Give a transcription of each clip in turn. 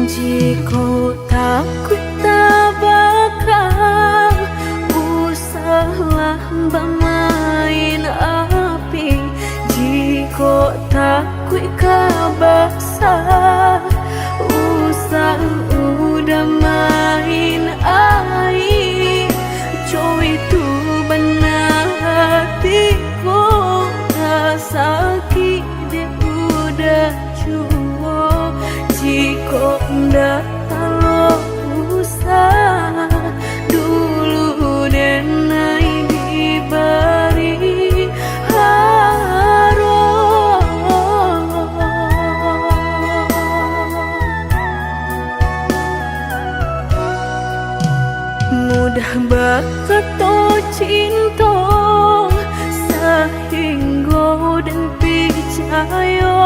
Jika takut tak bakal usahlah bermain api. Jika takut kabaksa usah udah main air. Coy itu benar hatiku tak sakit dia udah cua. Jika ndak kalau usah dulu dan naik diberi harum. Mudah berkata cinta sehingga dan percaya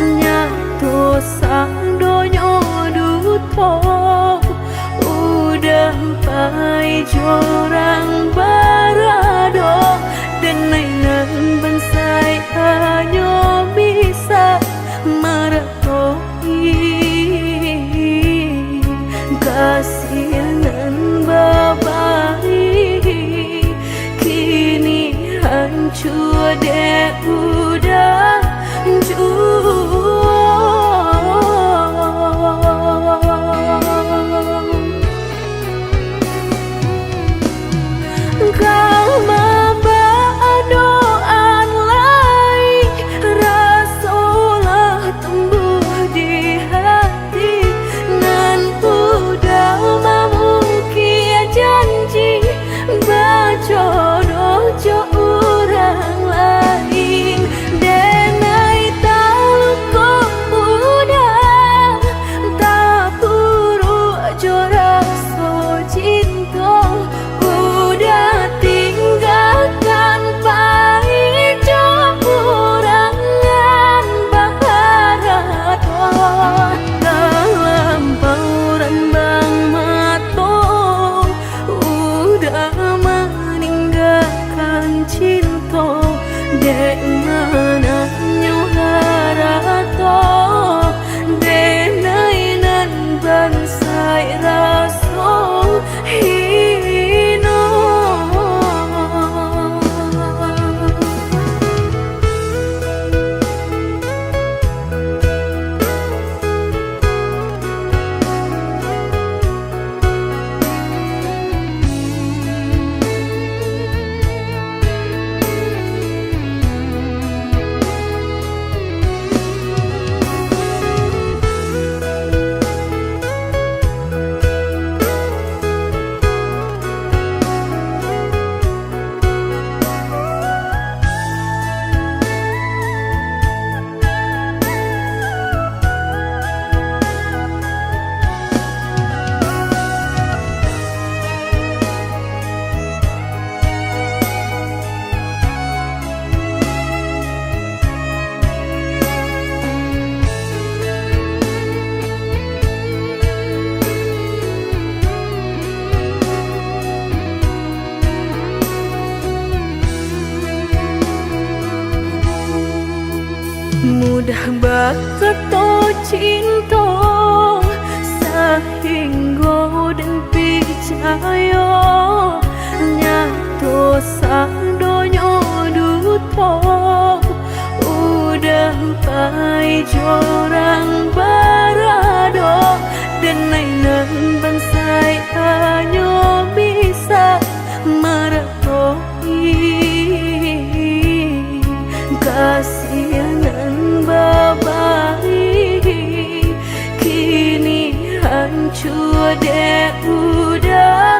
nyatu sang donya duto udah pai jorang barado dan nainan bensai hanya bisa meratoi kasihan babai kini hancur deh udah kau membadoan lain rasulah tumbuh di hati nan udah memungkir janji berjodoh jo orang lain. Denai tahu kau udah tak buru jorak so cinta udah tinggalkan pai jo urangan baharat dalam pauran bang matong udah meninggalkan cinta dek mana nyuharato denai nan bansai raso hino. Mudah berkata cinta sehingga dan percaya nyatu sang donya duto udah pai jorang barado dan nainan bansai hanya bisa meratoi kasihan babai kini hancur deh udah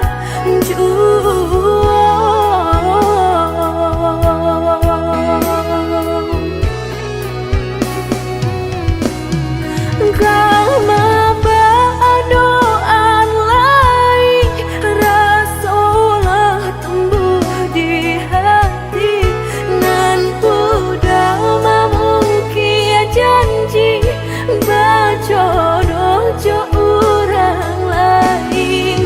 kau membadoan lain rasulah tumbuh di hati nan udah memungkir janji berjodoh jo orang lain.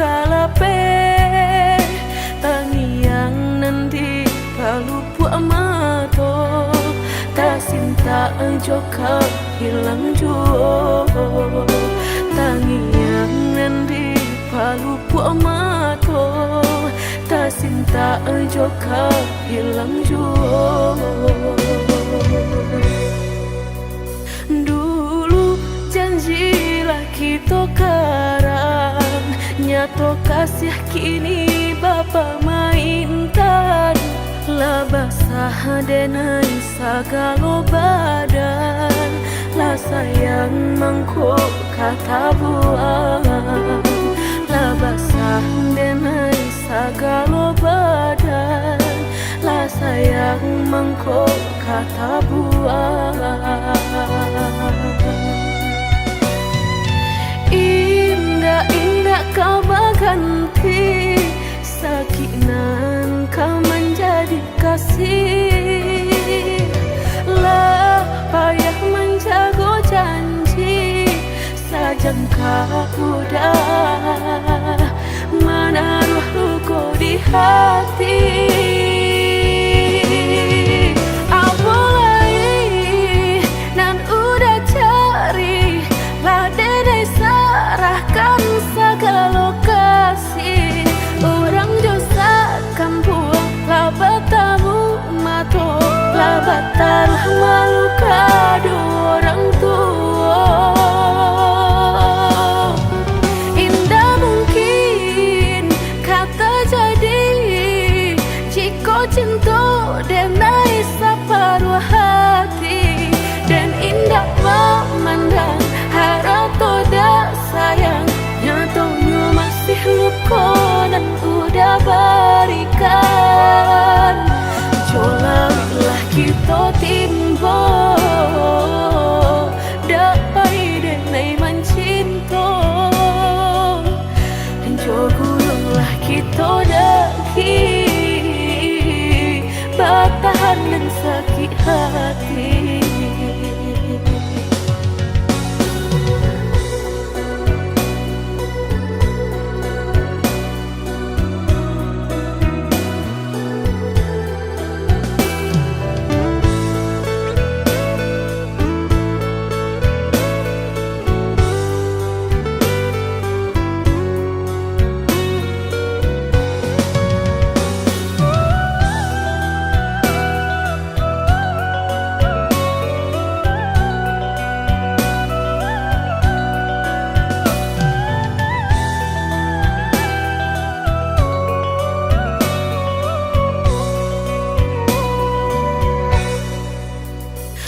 kalape tangiang nanti palu buat mato tak cinta joka hilang juo tangiang nanti palu buat mato tak cinta joka hilang juo. Dulu janjilah kita karang, nyato kasih kini bapa mainkan. Lah basah denai sagalo badan, lah sayang mangkuk kata buang. Lah basah denai sagalo badan, lah sayang mangkuk kata buang. Indah-indah kau berganti, sakinan kau menjadi kasih. Lah payah menjaga janji, sajangka udah menaruh luka di hati. Taruh malu kado orang tua. Indah mungkin kata jadi, jika cinta denai separuh hati. Dan indah memandang harap toda sayang, nyatanya masih luka dan udah berikan. Jolalah kita timbo dapai denai mencinta. Jogulunglah kita daki bertahan dan sakit hati.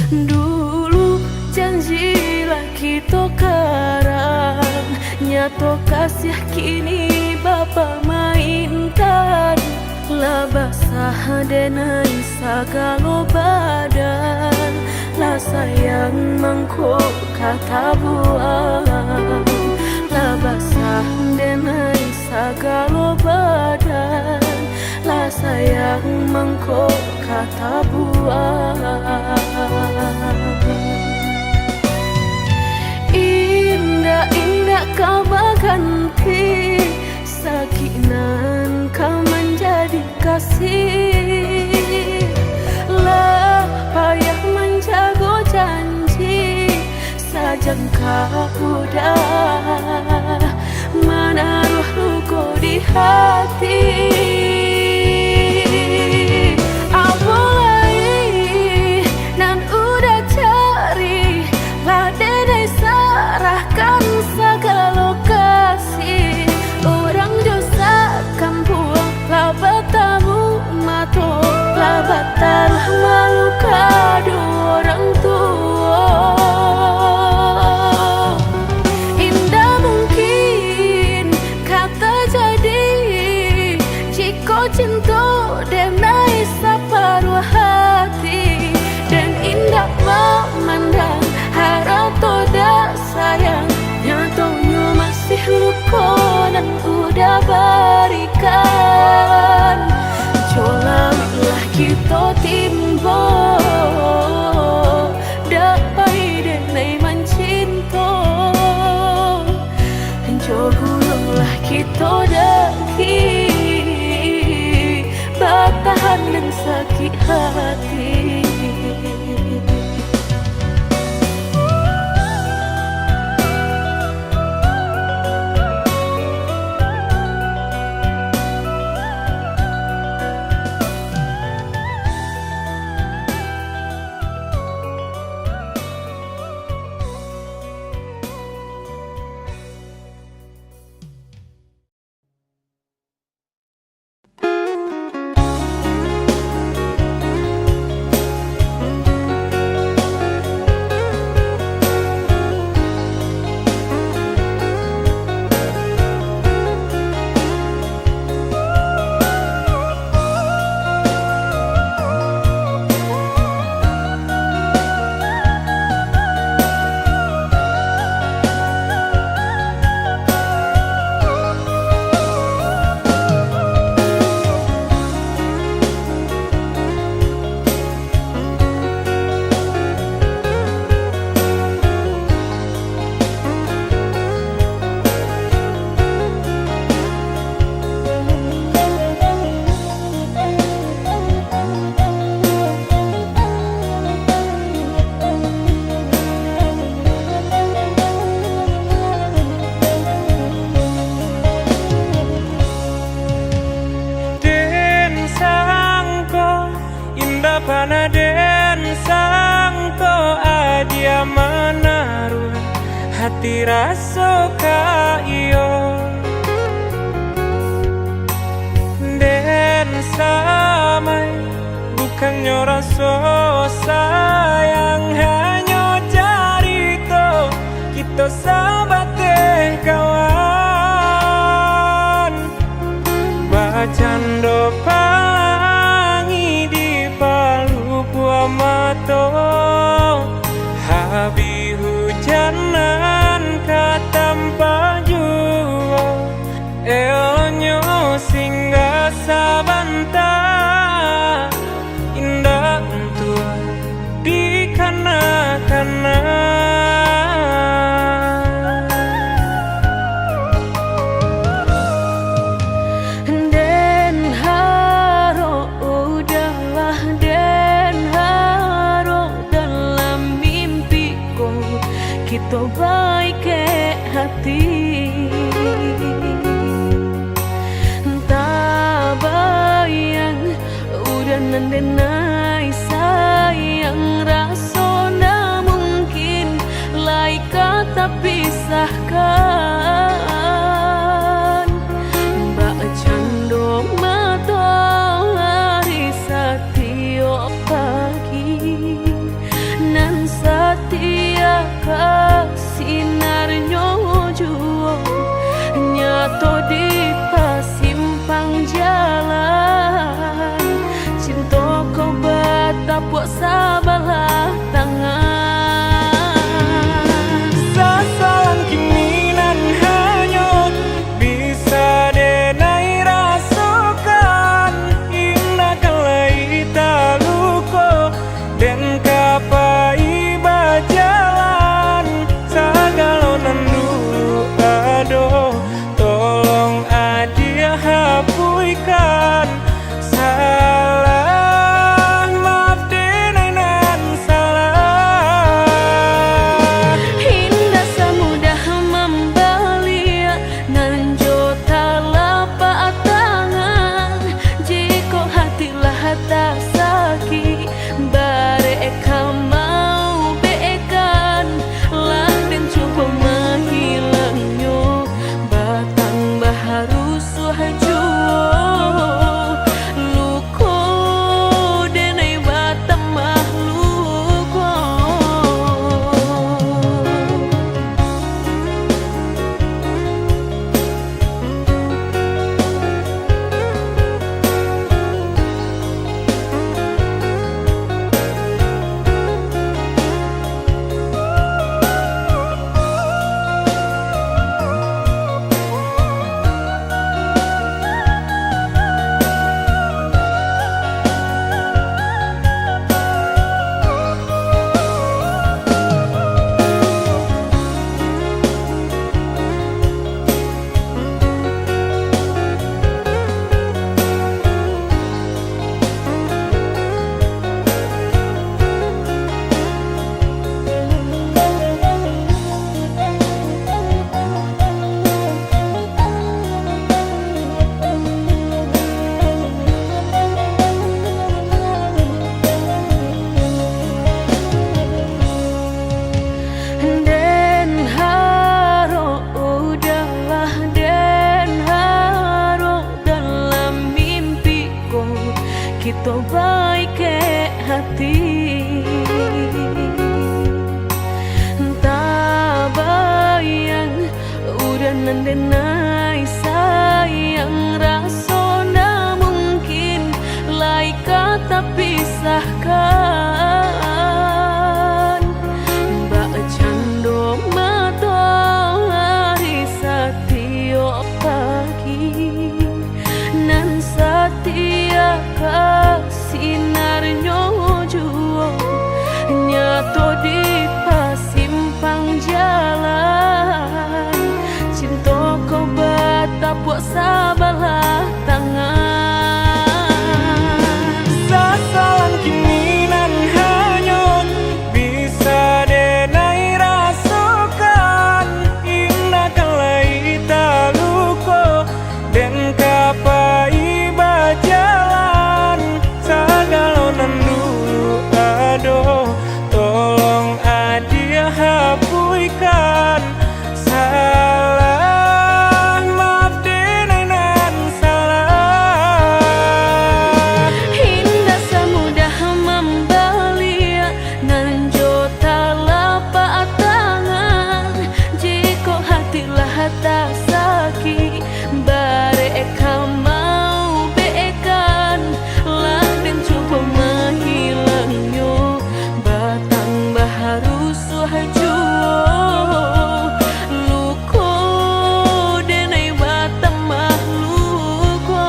Dulu janjilah kita karang, nyato kasih kini bapa mainkan. Lah basah denai sagalo badan, lah sayang mangkuk kata buang. Lah basah denai sagalo badan, lah sayang mangkuk kata buang. Indah-indah kau berganti, sakinan kau menjadi kasih. Lah payah menjaga janji, sajangka udah menaruh luka di hati. Taruh malu kado orang tua. Indah mungkin kata jadi, jika cinta denai separuh hati. Dan indah memandang harap toda sayang, nyatanya masih luka dan udah berikan. Jolalah kita timbo dapai denai mencinta. Jogulunglah kita kita daki bertahan dan sakit hati. Panaden sangko adia menaruh hati rasa ka iyo den samai bukannya rasa sayang hanya carito kita sahabat kawan bacando mato habi hujanan katampa jua elonyo singgah sabanta indah tua di kana-kana kita baik ke hati tak bayang udah nandenai sayang rasona mungkin lai kata pisahkan mbak cando matahari setiap pagi nan setia sinarnya jua to baik ke hati. Tak bayang udah nandenai sayang rasona mungkin lai kata pisahkan. Mbak cando matahari setiap pagi nan setia kasinarnya juo nyato di pasimpang jalan. Cinta kau batapuk sabalah tangan. Sasalan kini nan hanyut bisa denai rasukan. Indah kalai taluko dan kapai bajalan. Sagalonan dulu aduh tolong adia hapuikan. Salah maaf denai nan salah. Indah semudah membalia nan jota lapak tangan. Jika hatilah tak sakit bareka mau beekan lah dan coba menghilangnya batang baharu suhajuo luko denai batang mahluko.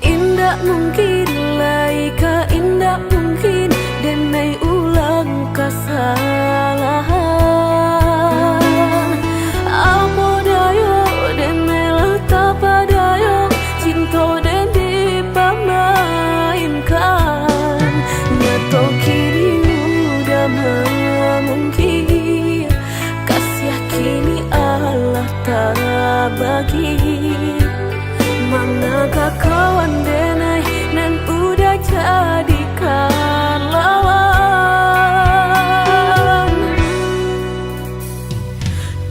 Indah mungkin laika indah mungkin denai ulang kesalahan. Apa dayo denai letak padayo cinta dan dipamainkan. Nyato kini udah mungkin kasih kini Allah tak bagi. Manakah kawan denai nan udah jadikan lawan.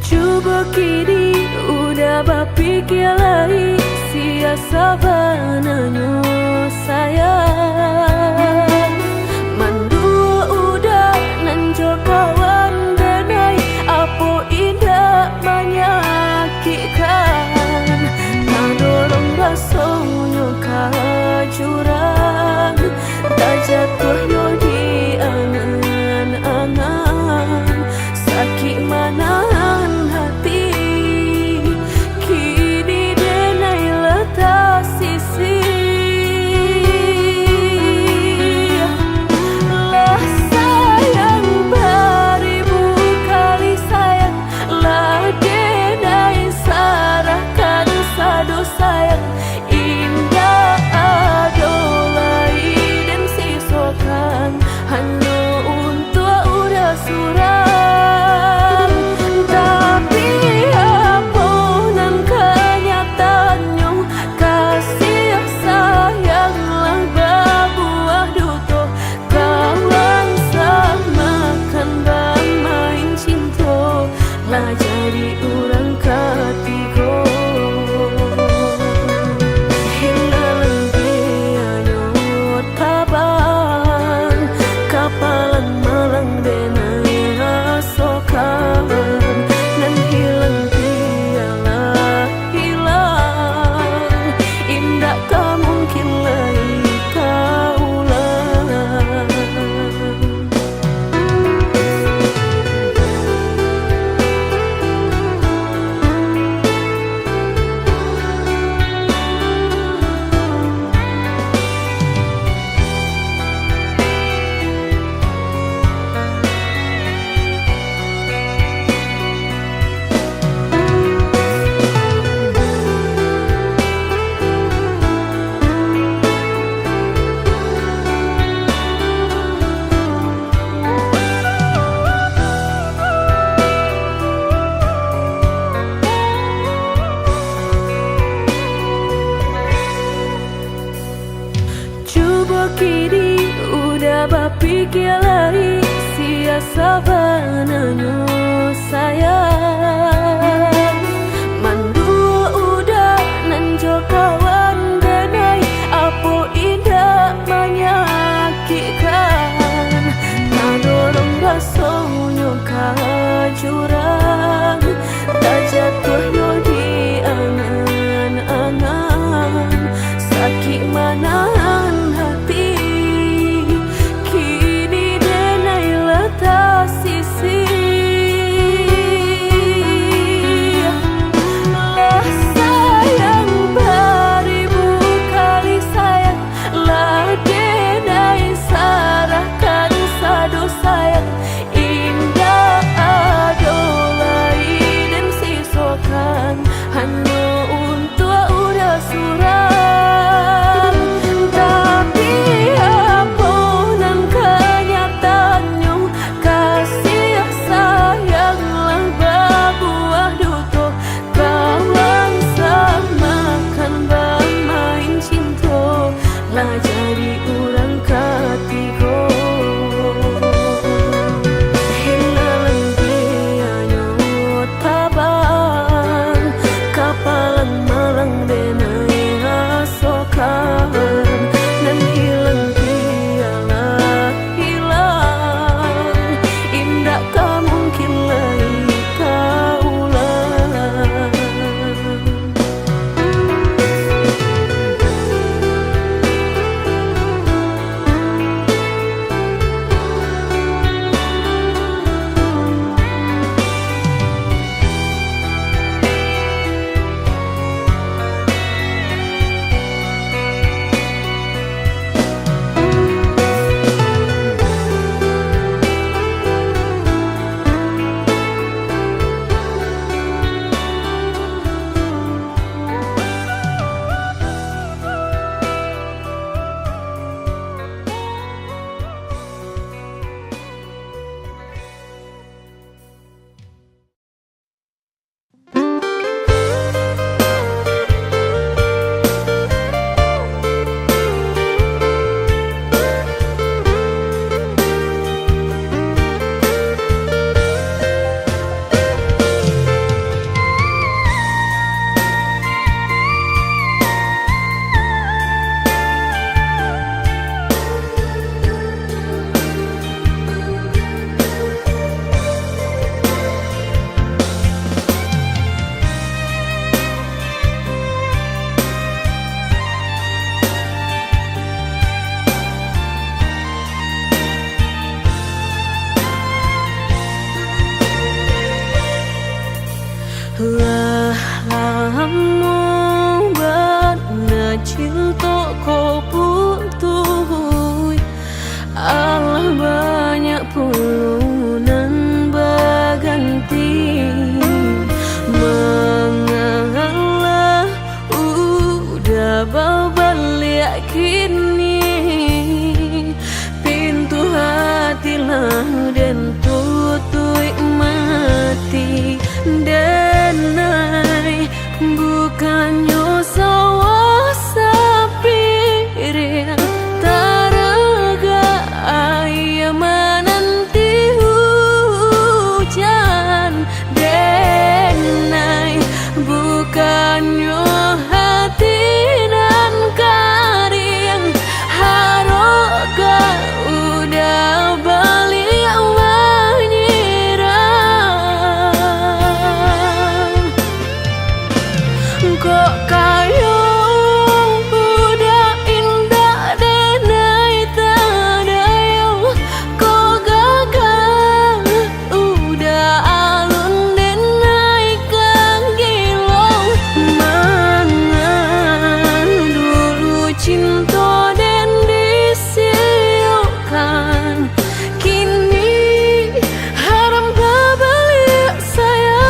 Coba kini udah berpikir lagi siasa bananya sayang. Mandua udah nanjo kawan denai apa indah menyakitkan. Dorong rasanya kajurang tak jatuhnya di angan-angan. Sakit manahan hati kini denai letak sisi. Lah sayang beribu kali sayang lah denai sarahkan sadu sayang. Indah adolai dan sisokan kini udah bapikir lagi sia sabananyo sayang. Mandua udah nanjo kawan denai apo indah menyakitkan. Nadorong rasonyo kajurang tak jatuh yo di angan-angan. Sakit manahan hati kini denai letak sisi. Lah sayang beribu kali sayang, lah denai sarahkan sadu sayang. Indah adolai dan sisokan hanya untuk udah suram. Tapi apunan kenyataannya kasih sayanglah berbuah duto. Kawan samakan bermain cinta lah jadi orang ketiga. Hilang dianya tabang kapalan malang denai asokan. Dan hilang dialah hilang indah tak mungkin lagi kaulang. Lah lamo bana cinta kau putuh. Allah banyak pulunan berganti. Mengalah udah berbalik kini. Pintu hati lah dan tutup mati. Denai bukannya sawah sapir taraga ayam menanti hujan. Denai bukannya hati dan karing haroga udah balik kok kayo udah indah denai tadayo. Kok gagal udah alun denai kagilong. Mangan dulu cinta dan disiukan. Kini haram balik sayang.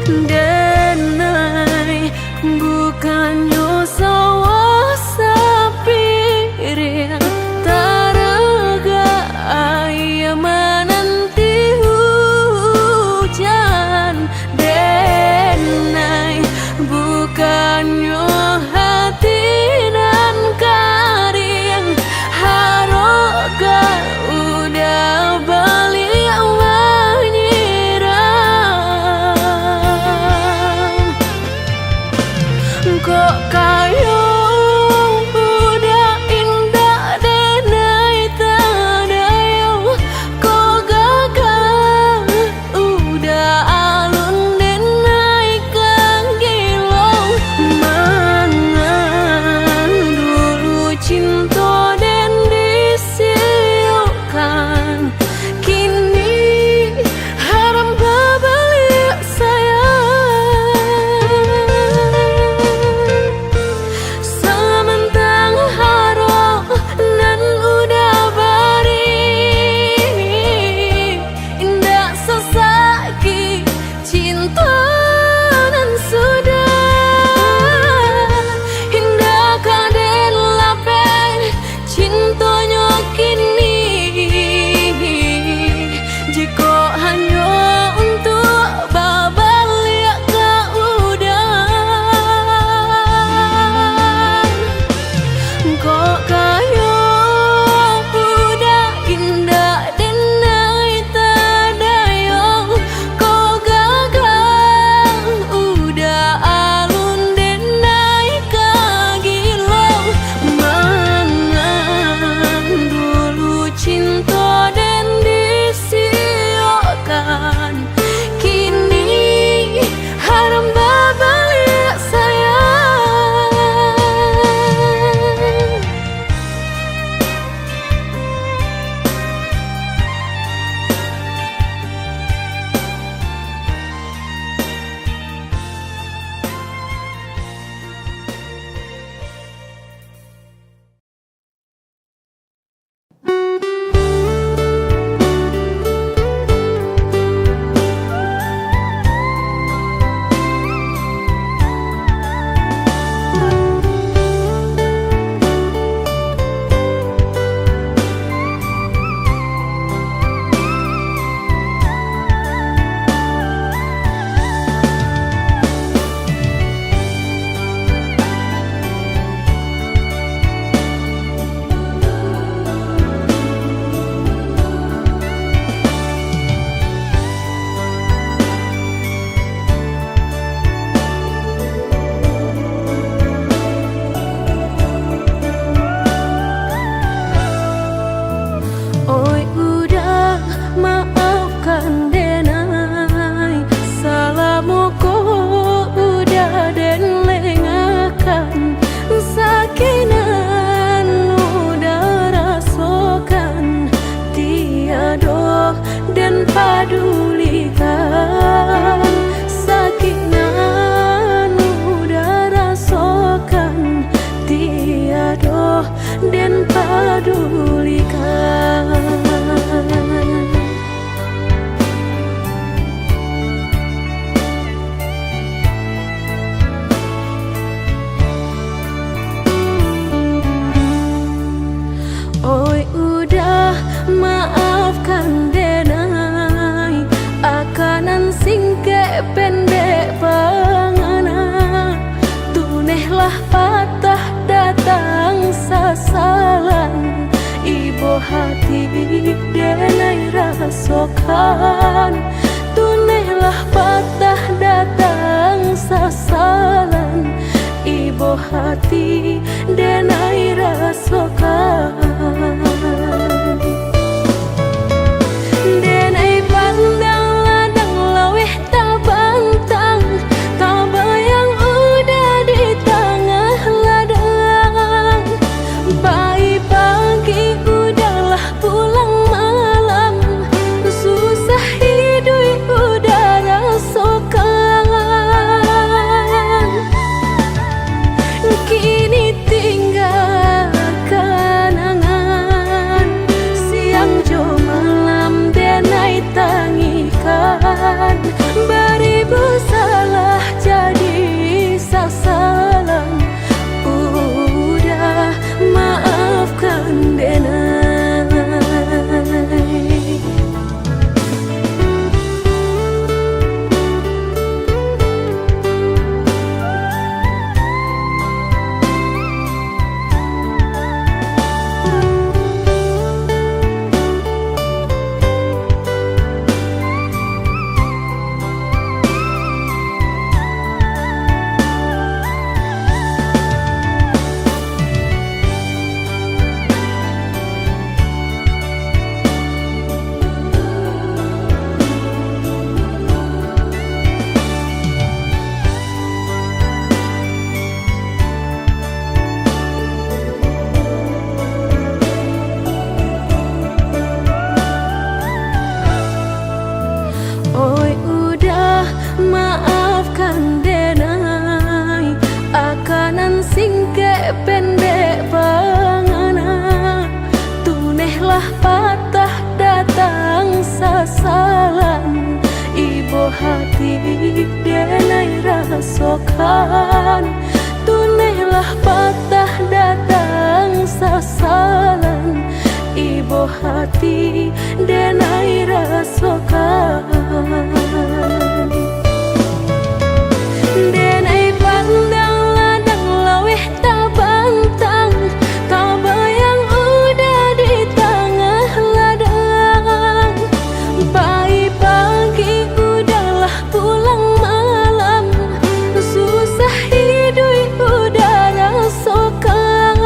denai bukannya sawah sapiring taraga ayam menanti hujan denai bukannya hati nan karing haroga udah balik menyerang kok kayong udah indah denai tadayong kok gagal udah alun denai kagilong mangan dulu cinta dan disiukan kini haram babalik sayang sementang haro nan udah bari indah sesaki cinta nan sudah indah kaden lapen cintonya kini jika hanya untuk babalik ke udah kok kaya udah indah denai tadayong kok gagal udah alun denai kagilong mangan dulu cinta dan disiukan kini haram babalik sayang oi udah maafkan denai salamu kok udah den lengakan sakinan udah rasakan tiada dan padulikan sakinan udah rasakan tiada dan padulikan oi udah maafkan denai akanan singke pendek pangana tunehlah patah datang sasalan ibu hati denai rasakan tunehlah patah datang sasalan ibu hati denai rasakan denai pandang ladang laweh tak bantang tak bayang udah di tengah ladang bayi pagi udahlah pulang malam susah hidup udah rasakan kini Oi udah maafkan denai akanan singke pendek pangana tunehlah patah datang sasalan ibu hati denai rasokan tunehlah patah datang sasalan ibu hati denai rasokan denai pandang ladang laweh tak bantang tak bayang udah di tengah ladang pagi udahlah pulang malam susah hidup udah rasakan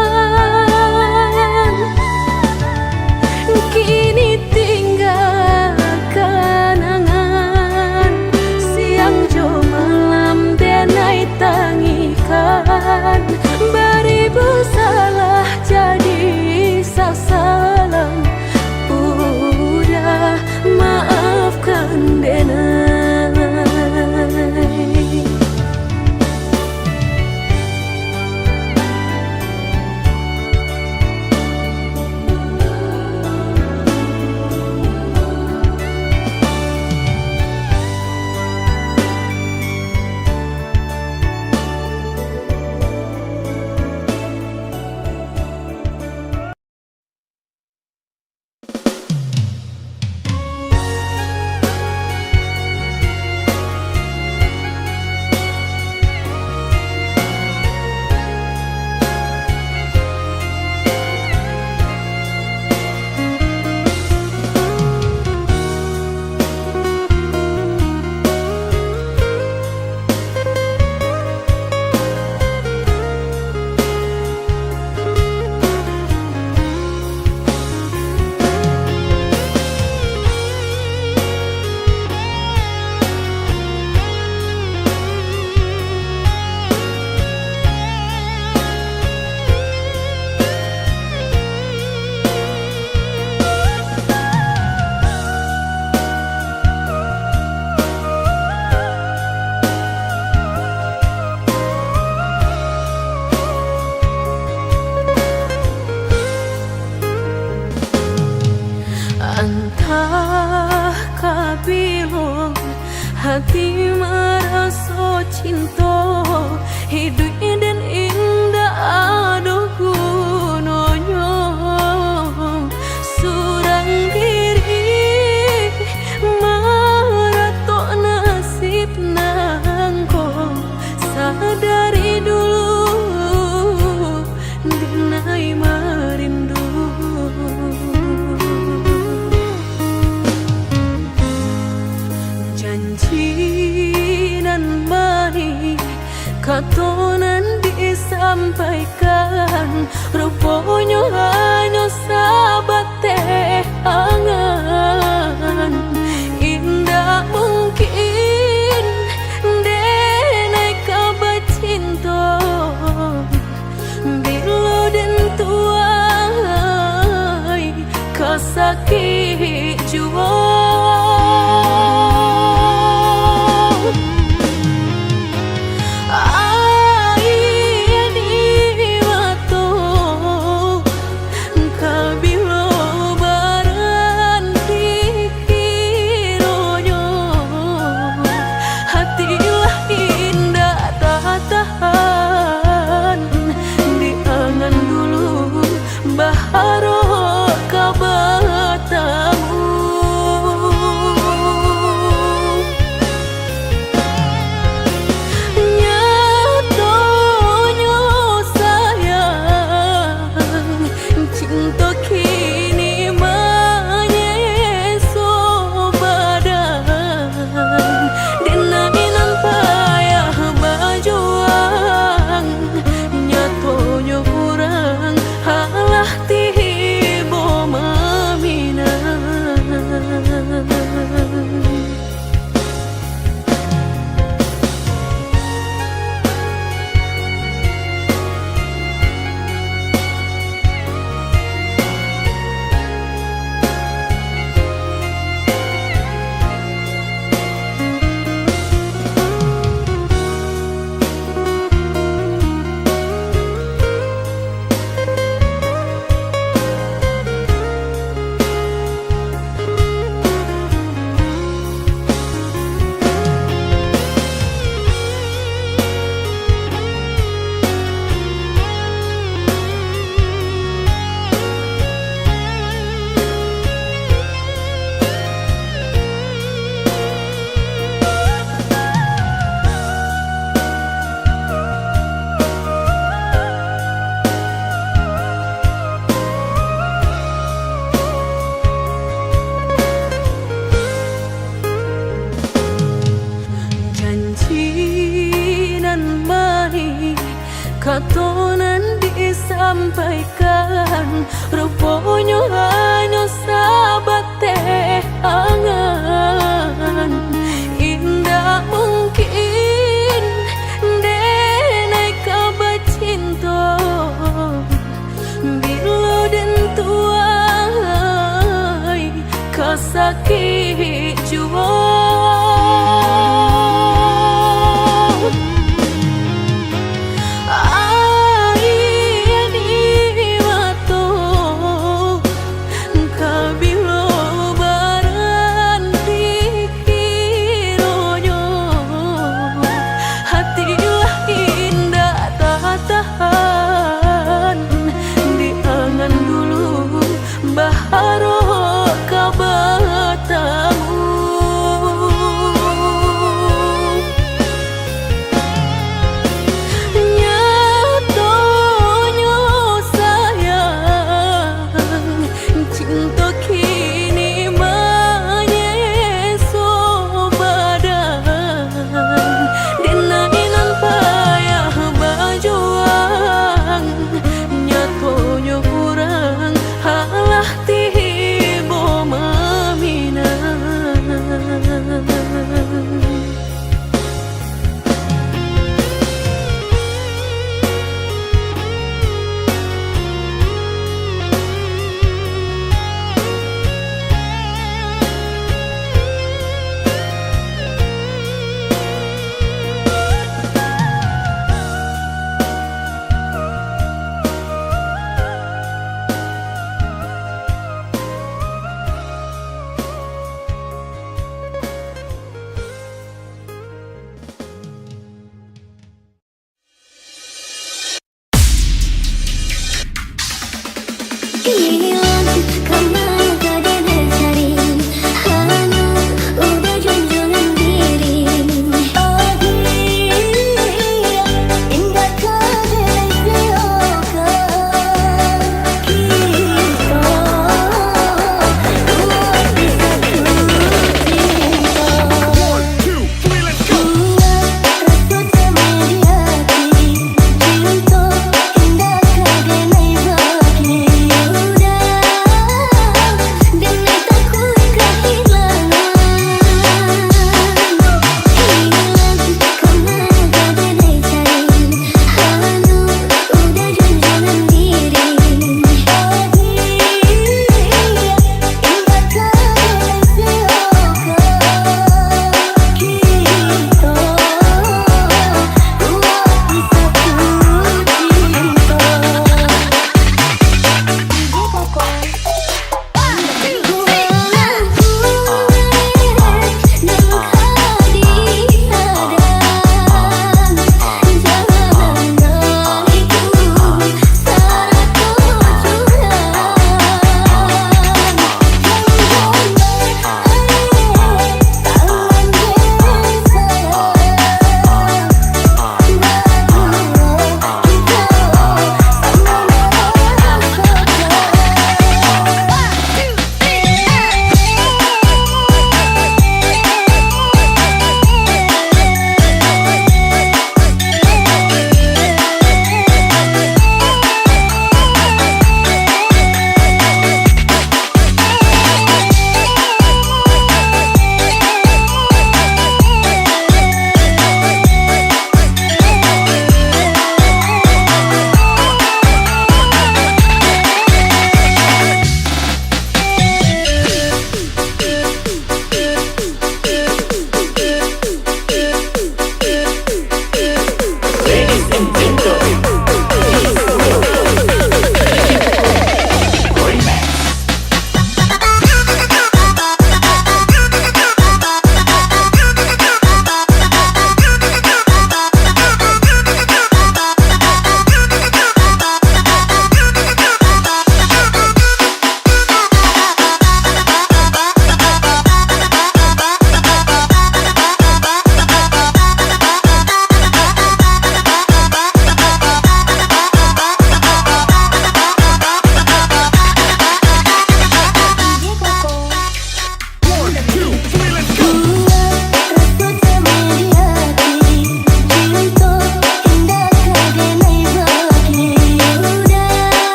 kini tinggal kenangan siang jo malam denai tangikan beribu salah jadi sasalan udah maafkan denai. Entah kabilon hati merasa cinta hidup dan indah aduh gunanya surang diri maratok nasib nangko sadari dulu dinai merindu janji nan baik katonan disampaikan rupanya hanya sahabat teh angan indah mungkin denai kabar cinta bila den tuai kasakit jua kabilo baranti nyatonan disampaikan, rupanya hanya sahabat teh angan. Indah mungkin denai kabar cinta, bila dan tuai kasakit jua. Ini langit kemana tadi mencari, hanya udah junjungan diri. Oh dia, indah kejadian seoka kita, kuat bisa ku cinta. Rasa semedi hati, cinta indah kejadian bagi.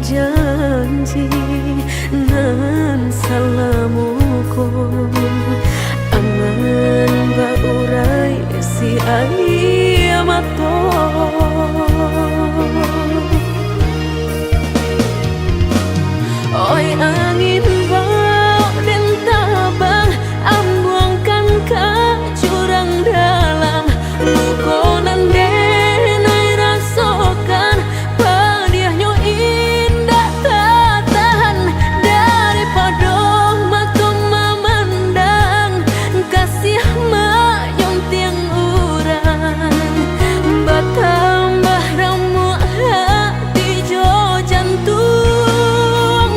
janji nan salamuku angan baurai si ayamato oi angin bau dan tabang ambuangkan ke jurang dalam lukonan denai rasakan padiahnya indah tak tahan daripada mata memandang kasih mayong tiang urang batambah ramu hati jo jantung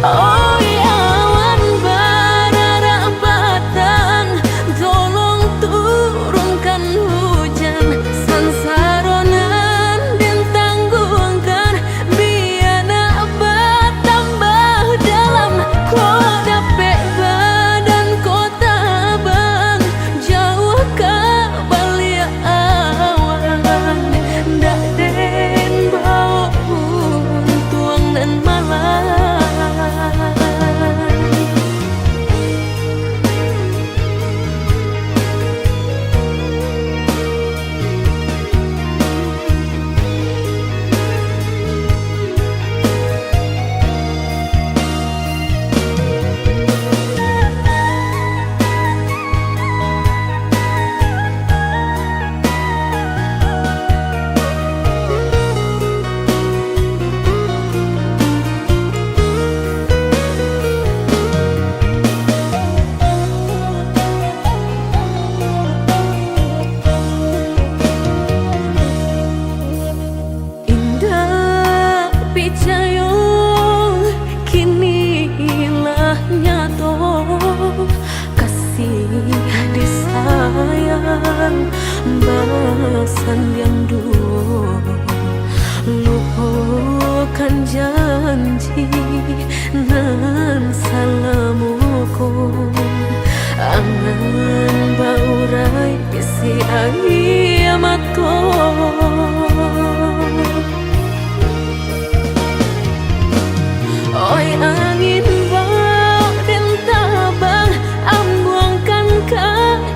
oi awan barara batang tolong turunkan hujan sansaronan dan tanggungan biana bertambah dalam kau dapet badan kota bang jauh ke balik awan dak den bau tuang dan malam indah picayo kini lah nyato kasih disayang bahasan yang dulu lupakan janji nan salamuku angan baurai bisi ayamato oi angin bau dan tabang ambuangkan ke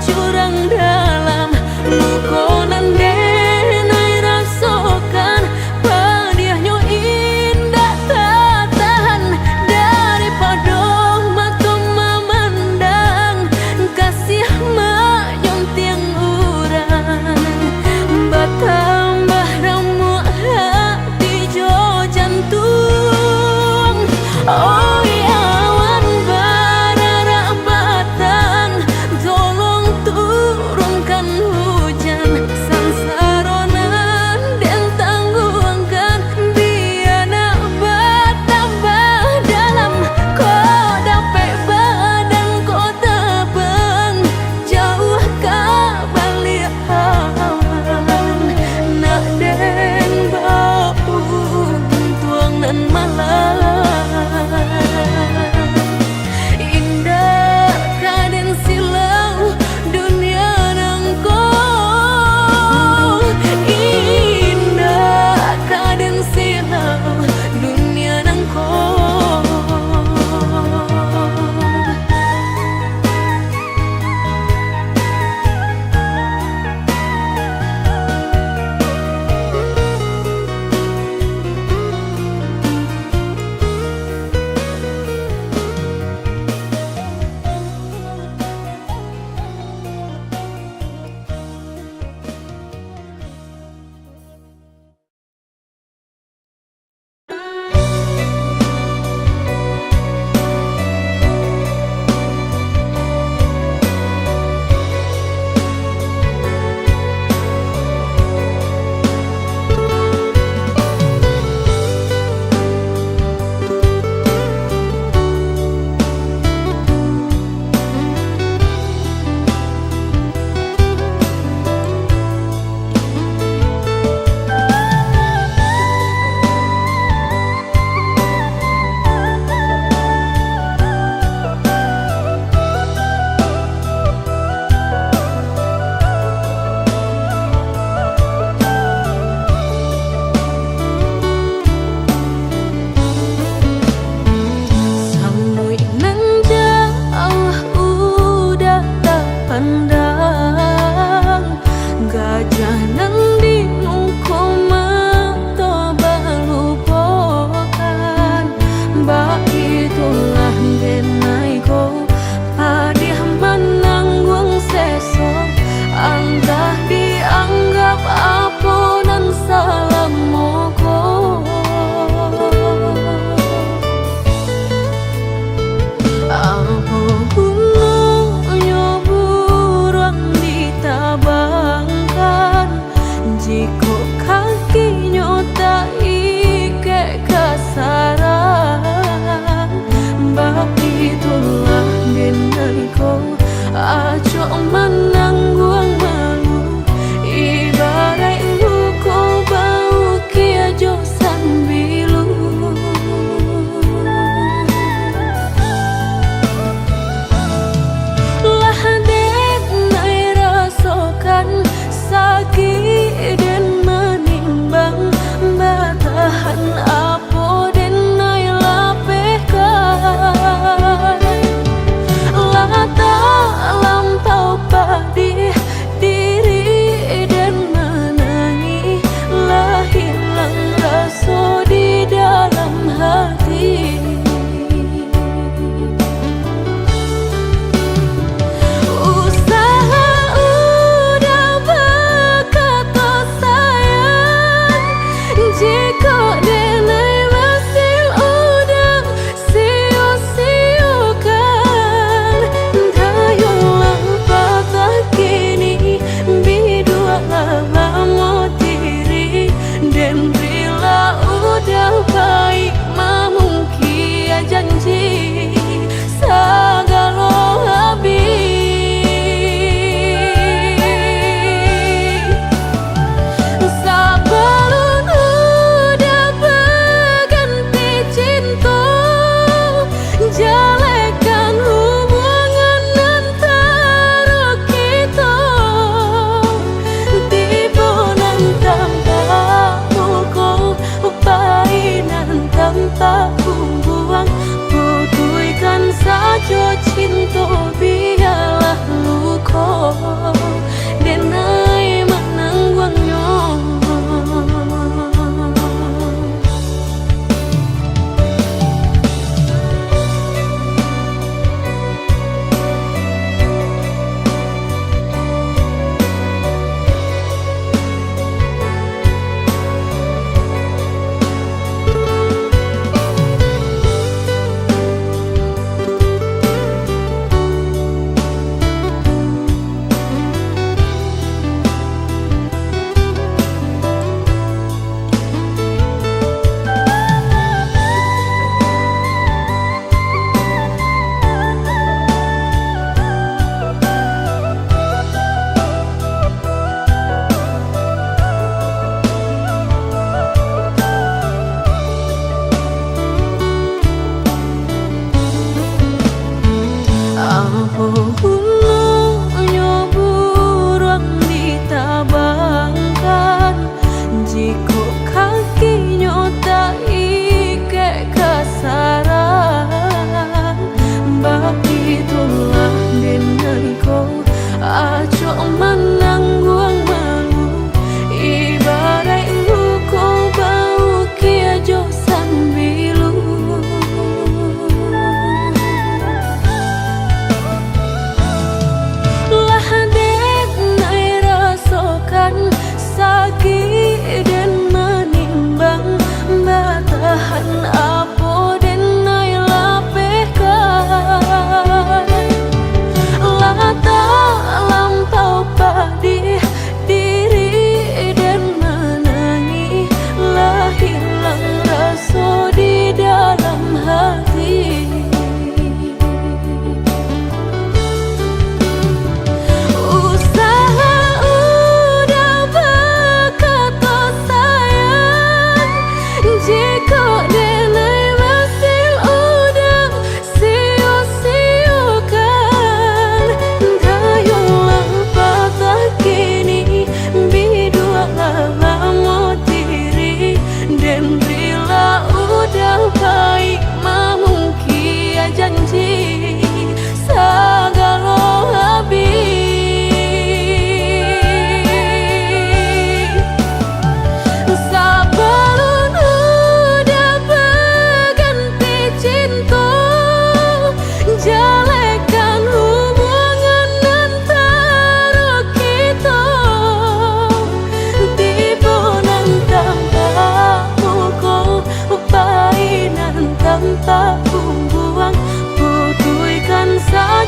jurang dalam lukonan denai rasakan padiahnya indah tak tahan daripada mata memandang kasih mayong tiang urang batambah ramu hati jo jantung oi awan barara batang tolong turunkan hujan sansaronan dan tanggungan biana bertambah dalam kau dapet badan kota bang jauh ke balik awan nak den bau tuang nan malam indah kaden silau dunia nangko indah kaden silau dunia nangko sekolah denai ko padih menanggung sesok antah dianggap aponan salam moko apo gunanya buruan ditabangkan jika kakinya tak ike kasaran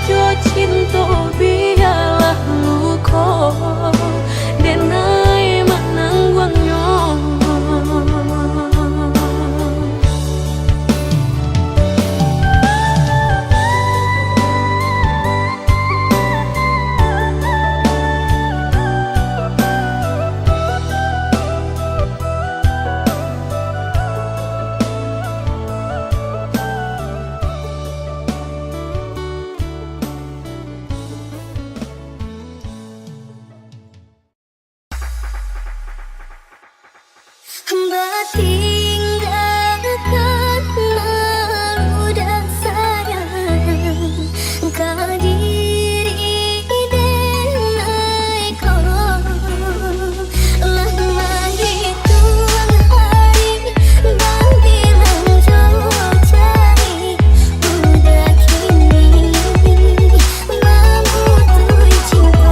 ojo cinta biarlah luka denai manangguangnya. Hamba tinggalkan malu dan sayang kadiri denai kau lah menghitung hari dan bilang jauh cari udah kini memutui cinta.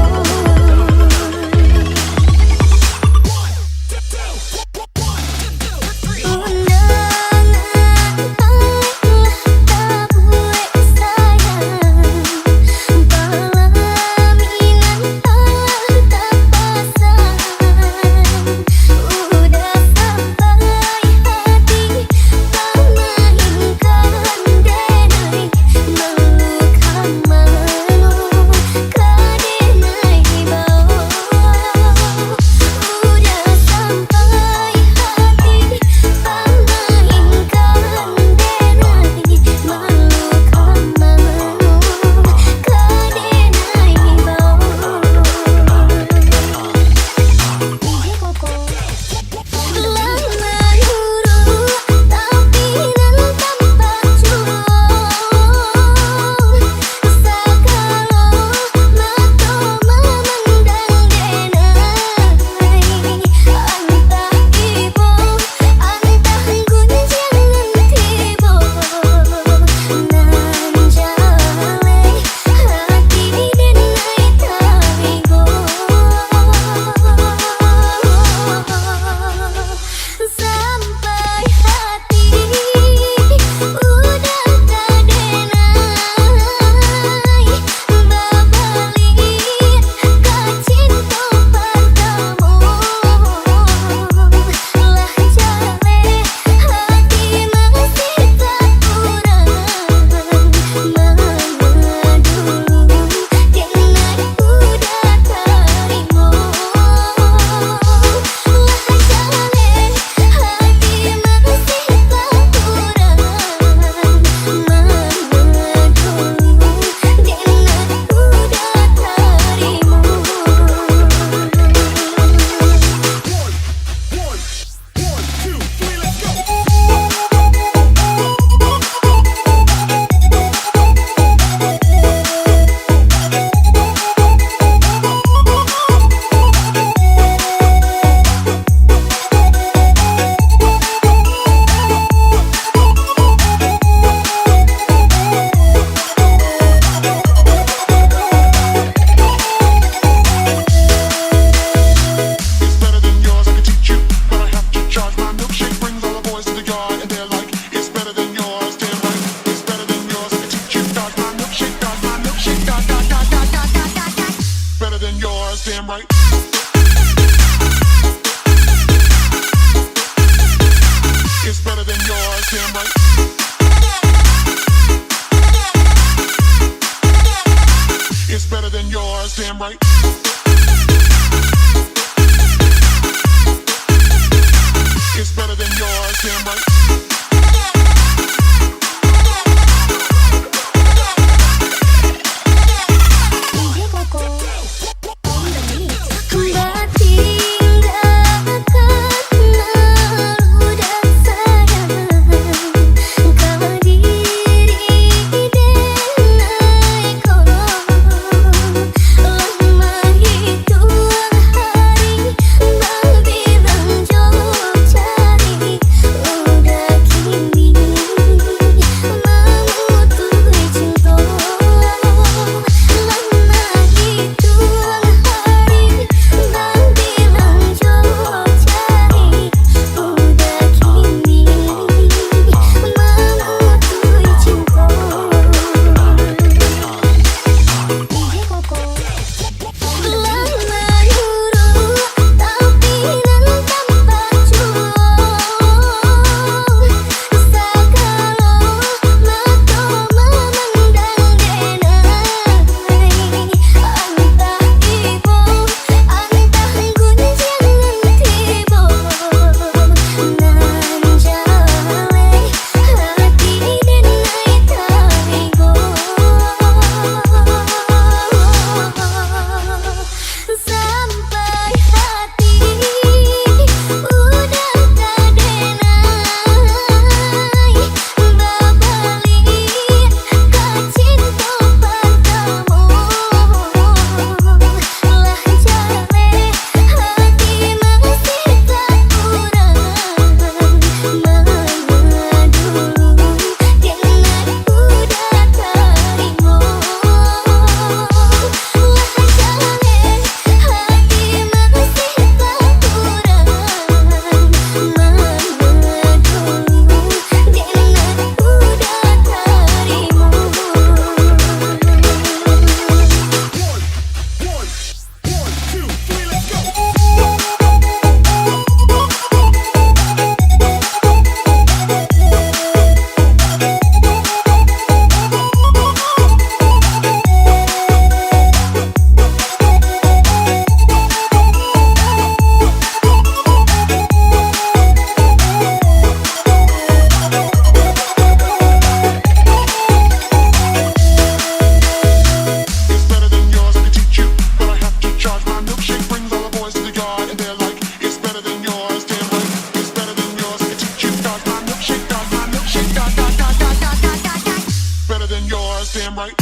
Better than yours, damn right.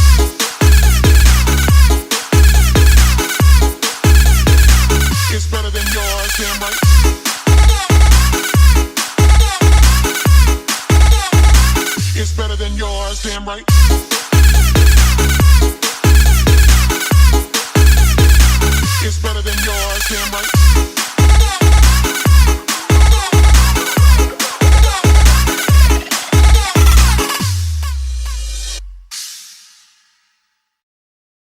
It's better than yours, damn right. It's better than yours, damn right. It's better than yours, damn right.